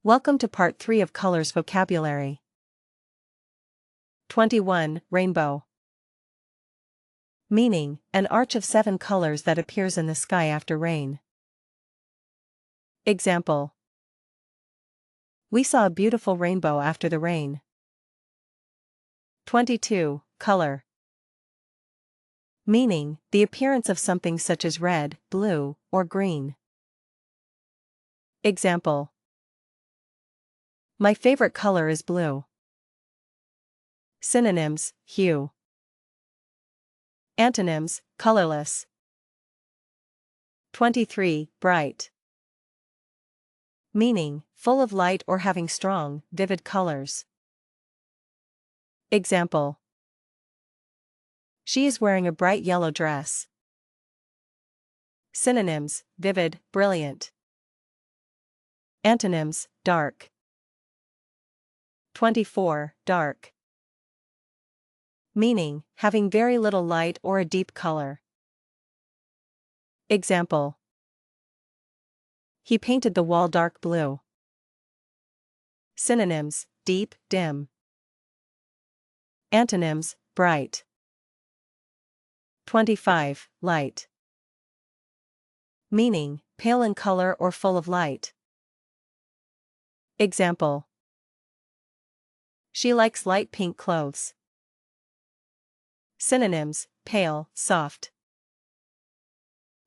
Welcome to Part 3 of Colors Vocabulary. 21. Rainbow. Meaning, an arch of 7 colors that appears in the sky after rain. Example: we saw a beautiful rainbow after the rain. 22. Color. Meaning, the appearance of something such as red, blue, or green. Example: my favorite color is blue. Synonyms: hue. Antonyms: colorless. 23. Bright. Meaning, full of light or having strong, vivid colors. Example: she is wearing a bright yellow dress. Synonyms: vivid, brilliant. Antonyms: dark. 24. Dark. Meaning, having very little light or a deep color. Example: he painted the wall dark blue. Synonyms: deep, dim. Antonyms: bright. 25. Light. Meaning, pale in color or full of light. Example: she likes light pink clothes. Synonyms: pale, soft.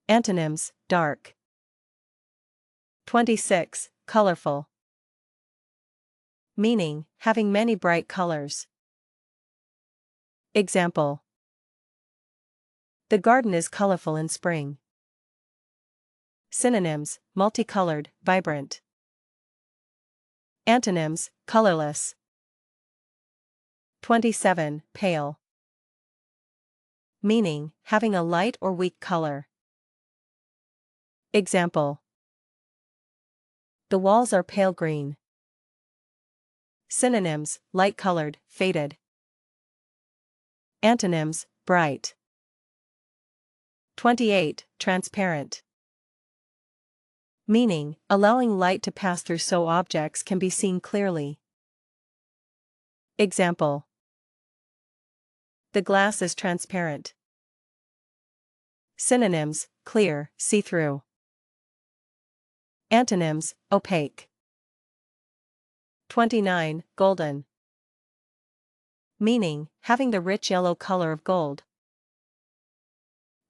Antonyms: dark. 26. Colorful. Meaning, having many bright colors. Example: the garden is colorful in spring. Synonyms: multicolored, vibrant. Antonyms: colorless. 27. Pale. Meaning, having a light or weak color. Example: the walls are pale green. Synonyms: light-colored, faded. Antonyms: bright. 28. Transparent. Meaning, allowing light to pass through so objects can be seen clearly. Example: the glass is transparent. Synonyms: clear, see-through. Antonyms: opaque. 29. Golden. Meaning, having the rich yellow color of gold.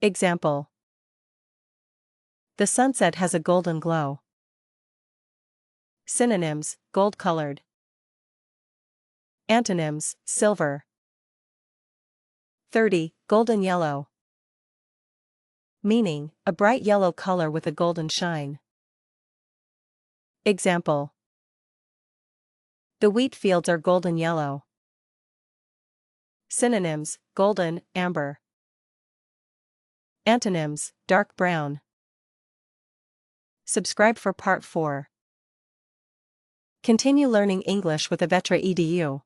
Example: the sunset has a golden glow. Synonyms: gold-colored. Antonyms: silver. 30. Golden yellow. Meaning, a bright yellow color with a golden shine. Example: the wheat fields are golden yellow. Synonyms: golden, amber. Antonyms: dark brown. Subscribe for Part 4. Continue learning English with AVETRA EDU.